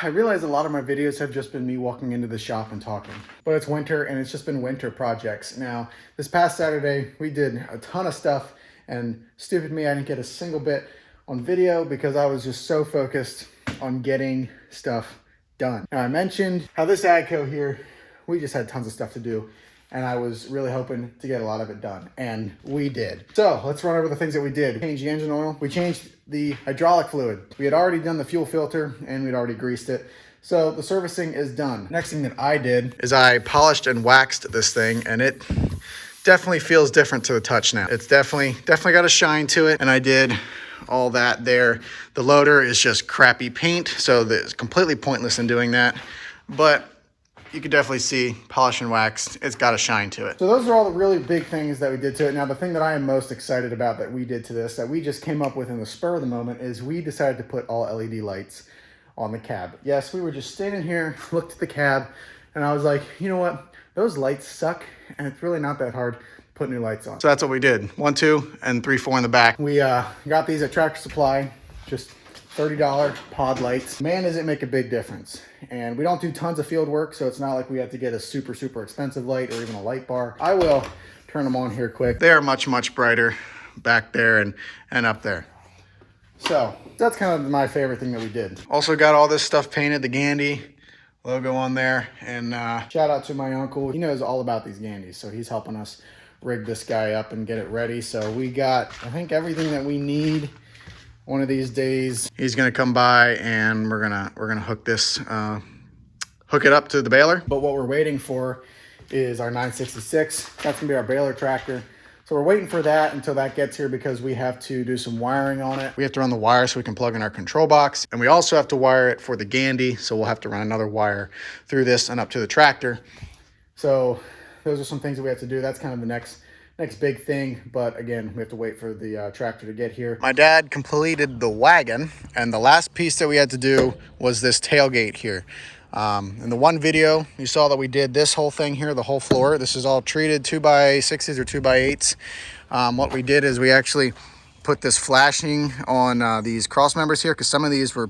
I realize a lot of my videos have just been me walking into the shop and talking, but it's winter and it's just been winter projects. Now, this past Saturday, we did a ton of stuff, and stupid me, I didn't get a single bit on video because I was just so focused on getting stuff done. Now, I mentioned how this AGCO here, we just had tons of stuff to do, and I was really hoping to get a lot of it done, and we did. So let's run over the things that we did. We changed the engine oil. We changed the hydraulic fluid. We had already done the fuel filter and we'd already greased it. So the servicing is done. Next thing that I did is I polished and waxed this thing, and it definitely feels different to the touch now. It's definitely got a shine to it, and I did all that there. The loader is just crappy paint, so it's completely pointless in doing that. But you can definitely see polish and wax, it's got a shine to it. So those are all the really big things that we did to it. Now, the thing that I am most excited about that we did to this, that we just came up with in the spur of the moment, is we decided to put all LED lights on the cab. Yes, we were just standing here, looked at the cab, and I was like, you know what? Those lights suck, and it's really not that hard to put new lights on. So that's what we did. 1, 2, and 3, 4 in the back. We got these at Tractor Supply, just $30 pod lights. Man, does it make a big difference. And we don't do tons of field work, so it's not like we have to get a super expensive light or even a light bar. I will turn them on here quick. They are much brighter back there and up there. So that's kind of my favorite thing that we did. Also got all this stuff painted, the Gandy logo on there. And shout out to my uncle. He knows all about these Gandys, so he's helping us rig this guy up and get it ready. So we got, I think, everything that we need. One of these days, he's gonna come by and we're gonna hook this, hook it up to the baler. But what we're waiting for is our 966. That's gonna be our baler tractor. So we're waiting for that until that gets here because we have to do some wiring on it. We have to run the wire so we can plug in our control box. And we also have to wire it for the Gandy. So we'll have to run another wire through this and up to the tractor. So those are some things that we have to do. That's kind of the next big thing, but again, we have to wait for the tractor to get here. My dad completed the wagon, and the last piece that we had to do was this tailgate here. In the one video, you saw that we did this whole thing here, the whole floor. This is all treated 2x6s or 2x8s. What we did is we actually put this flashing on these cross members here, because some of these were,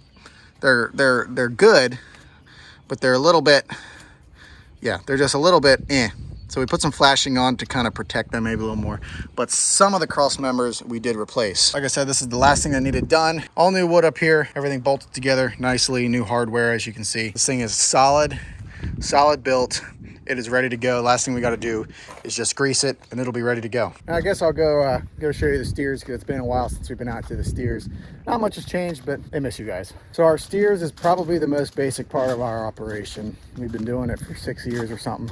they're good, but they're a little bit, yeah, they're just a little bit So we put some flashing on to kind of protect them maybe a little more. But some of the cross members we did replace. Like I said, this is the last thing that needed done. All new wood up here, everything bolted together nicely, new hardware, as you can see. This thing is solid built. It is ready to go. Last thing we got to do is just grease it and it'll be ready to go. Now, I guess I'll go show you the steers, because it's been a while since we've been out to the steers. Not much has changed, but they miss you guys. So our steers is probably the most basic part of our operation. We've been doing it for 6 years or something.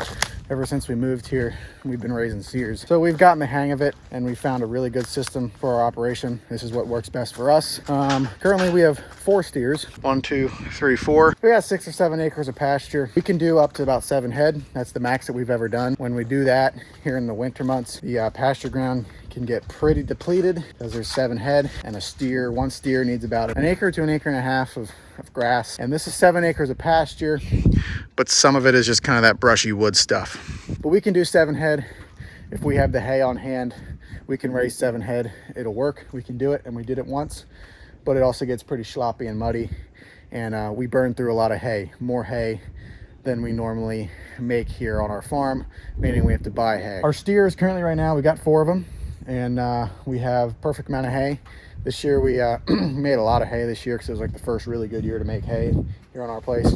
Ever since we moved here, we've been raising steers. So we've gotten the hang of it, and we found a really good system for our operation. This is what works best for us. Currently we have 4 steers. 1, 2, 3, 4. We got 6 or 7 acres of pasture. We can do up to about 7 head. That's the max that we've ever done. When we do that here in the winter months, the pasture ground can get pretty depleted because there's 7 head, and one steer needs about an acre to an acre and a half of grass. And this is 7 acres of pasture, but some of it is just kind of that brushy wood stuff. But we can do 7 head. If we have the hay on hand, we can raise 7 head. It'll work. We can do it, and we did it once, but it also gets pretty sloppy and muddy, and we burn through a lot of hay, more hay than we normally make here on our farm, meaning we have to buy hay. Our steers currently right now, we got 4 of them, and we have perfect amount of hay. This year we made a lot of hay this year because it was like the first really good year to make hay here on our place.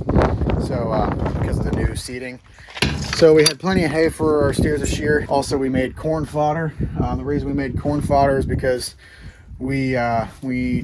So because of the new seeding. So we had plenty of hay for our steers this year. Also, we made corn fodder. The reason we made corn fodder is because we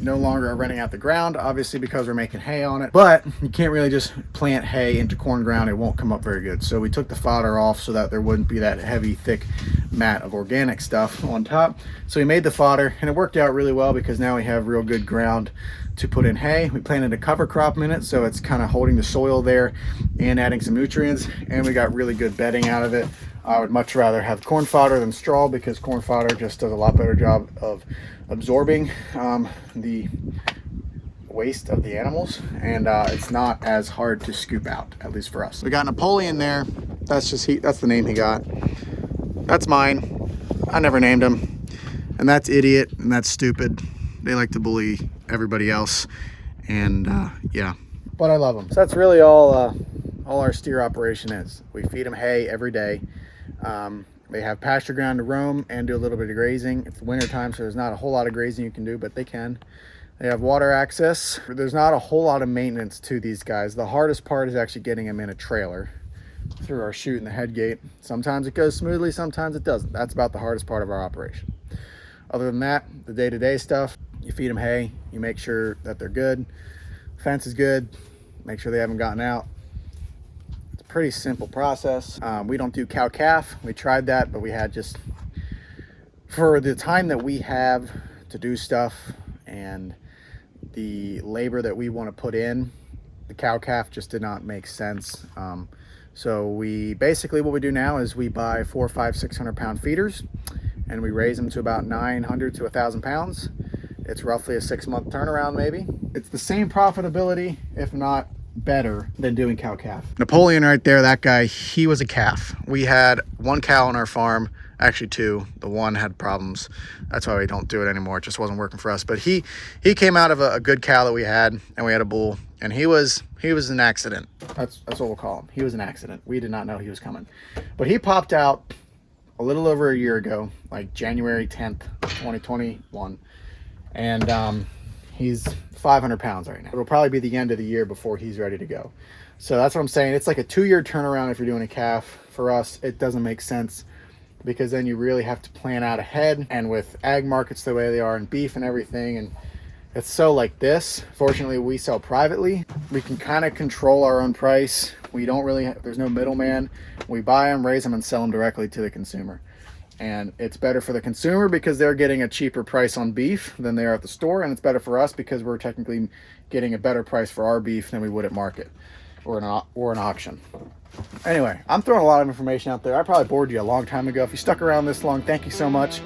no longer are renting out the ground, obviously, because we're making hay on it. But you can't really just plant hay into corn ground. It won't come up very good. So we took the fodder off so that there wouldn't be that heavy, thick mat of organic stuff on top. So we made the fodder, and it worked out really well because now we have real good ground to put in hay. We planted a cover crop in it, so it's kind of holding the soil there and adding some nutrients, and we got really good bedding out of it. I would much rather have corn fodder than straw because corn fodder just does a lot better job of absorbing the waste of the animals, and it's not as hard to scoop out, at least for us. We got Napoleon there. That's the name he got. That's mine. I never named him. And that's Idiot, and that's Stupid. They like to bully everybody else, and yeah, but I love them. So that's really all our steer operation is. We feed them hay every day. They have pasture ground to roam and do a little bit of grazing. It's winter time, so there's not a whole lot of grazing you can do, but they can. They have water access. There's not a whole lot of maintenance to these guys. The hardest part is actually getting them in a trailer through our chute and the head gate. Sometimes it goes smoothly, sometimes it doesn't. That's about the hardest part of our operation. Other than that, the day-to-day stuff, you feed them hay, you make sure that they're good, fence is good, make sure they haven't gotten out. Pretty simple process. We don't do cow-calf. We tried that, but we had just, for the time that we have to do stuff and the labor that we want to put in, the cow-calf just did not make sense. So we basically, what we do now is we buy 400, 500, 600 pound feeders and we raise them to about 900 to 1,000 pounds. It's roughly a 6-month turnaround maybe. It's the same profitability, if not better, than doing cow-calf. Napoleon right there, that guy, he was a calf. We had 1 cow on our farm, actually 2. The one had problems. That's why we don't do it anymore. It just wasn't working for us. But he came out of a good cow that we had, and we had a bull, and he was an accident. That's what we'll call him. He was an accident. We did not know he was coming. But he popped out a little over a year ago, like January 10th, 2021. And he's 500 pounds right now. It'll probably be the end of the year before he's ready to go. So that's what I'm saying. It's like a 2-year turnaround if you're doing a calf. For us, it doesn't make sense because then you really have to plan out ahead. And with ag markets the way they are and beef and everything, and it's so like this. Fortunately, we sell privately. We can kind of control our own price. We don't really, there's no middleman. We buy them, raise them, and sell them directly to the consumer. And it's better for the consumer because they're getting a cheaper price on beef than they are at the store, and it's better for us because we're technically getting a better price for our beef than we would at market or an auction. Anyway, I'm throwing a lot of information out there. I probably bored you a long time ago. If you stuck around this long, thank you so much.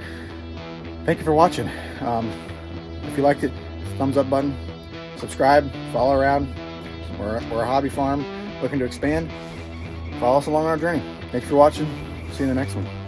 Thank you for watching. If you liked it, thumbs up button, subscribe, follow around. We're a hobby farm looking to expand. Follow us along our journey. Thanks for watching. See you in the next one.